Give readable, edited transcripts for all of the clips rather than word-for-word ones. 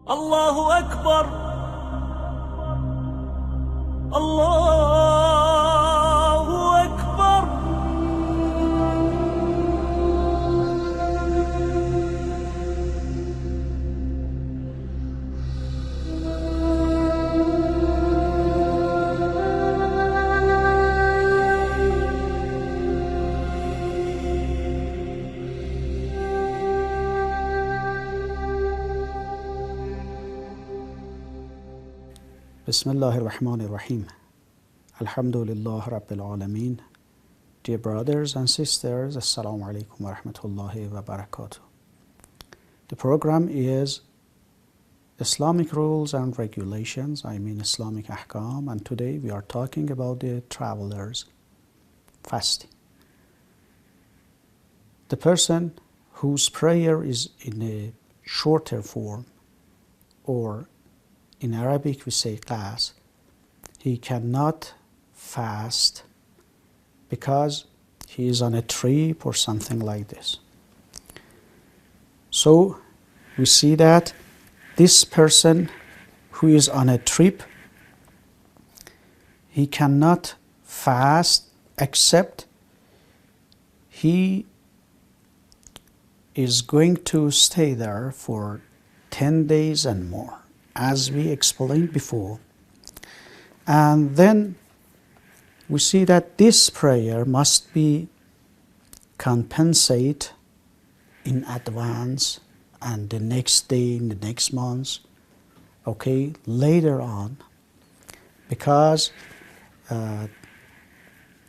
الله أكبر. الله أكبر. Bismillah ar-Rahman ar-Rahim. Alhamdulillah Rabbil Alameen. Dear brothers and sisters, Assalamu alaikum wa rahmatullahi wa barakatuh. The program is Islamic Rules and Regulations, Islamic Ahkam, and today we are talking about the travelers fasting. The person whose prayer is in a shorter form, or in Arabic we say qas, he cannot fast because he is on a trip or something like this. So we see that this person who is on a trip, he cannot fast except he is going to stay there for 10 days and more, as we explained before. And then we see that this prayer must be compensated in advance, and the next day, in the next month, later on, because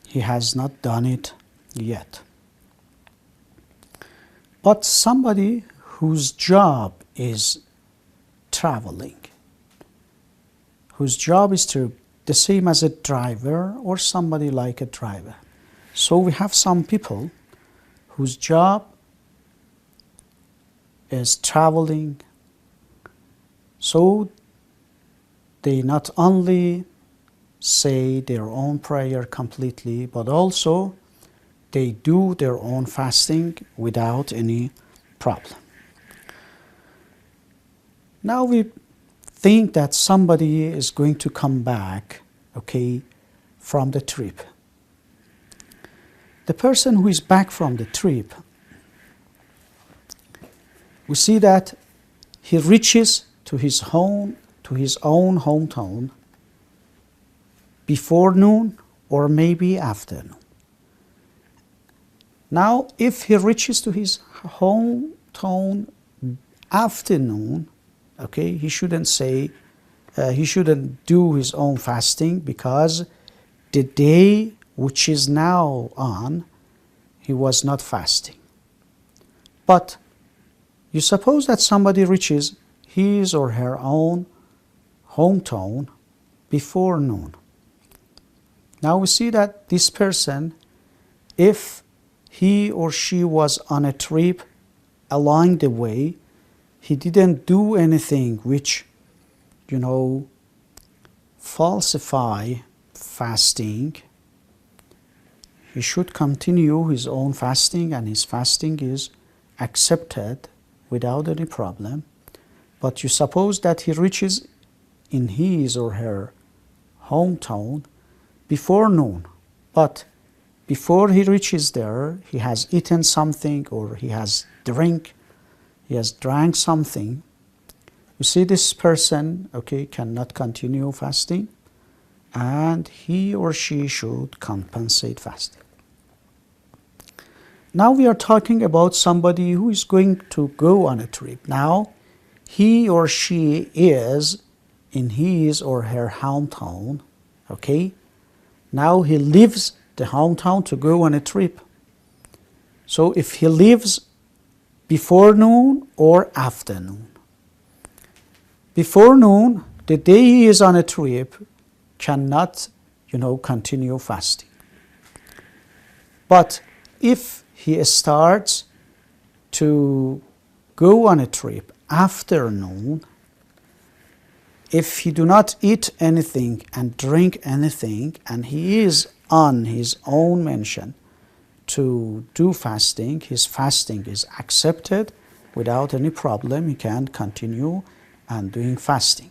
he has not done it yet. But somebody whose job is traveling, whose job is the same as a driver or somebody like a driver. So we have some people whose job is traveling, so they not only say their own prayer completely, but also they do their own fasting without any problem. Now we think that somebody is going to come back, from the trip. The person who is back from the trip, we see that he reaches to his own hometown before noon or maybe after noon. Now, if he reaches to his hometown afternoon, he shouldn't do his own fasting, because the day which is now on, he was not fasting. But you suppose that somebody reaches his or her own hometown before noon. Now we see that this person, if he or she was on a trip along the way, he didn't do anything which, falsify fasting, he should continue his own fasting, and his fasting is accepted without any problem. But you suppose that he reaches in his or her hometown before noon, but before he reaches there, he has eaten something, or he has drank something. You see, this person, cannot continue fasting, and he or she should compensate fasting. Now we are talking about somebody who is going to go on a trip. Now, he or she is in his or her hometown, Now he leaves the hometown to go on a trip. So if he leaves before noon or afternoon, before noon, the day he is on a trip, cannot, continue fasting. But if he starts to go on a trip after noon, if he do not eat anything and drink anything, and he is on his own mission to do fasting, his fasting is accepted without any problem. He can continue and doing fasting.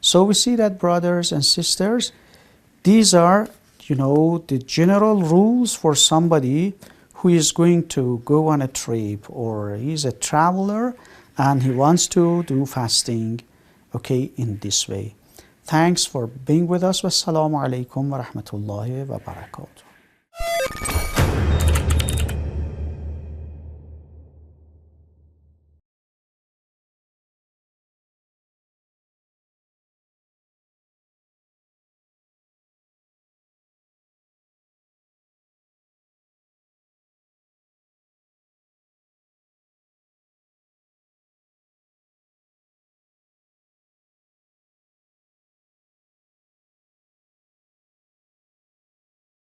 So we see that, brothers and sisters, these are, the general rules for somebody who is going to go on a trip, or he's a traveler and he wants to do fasting, okay, in this way. Thanks for being with us. Wassalamu alaikum wa rahmatullahi wa barakatuh.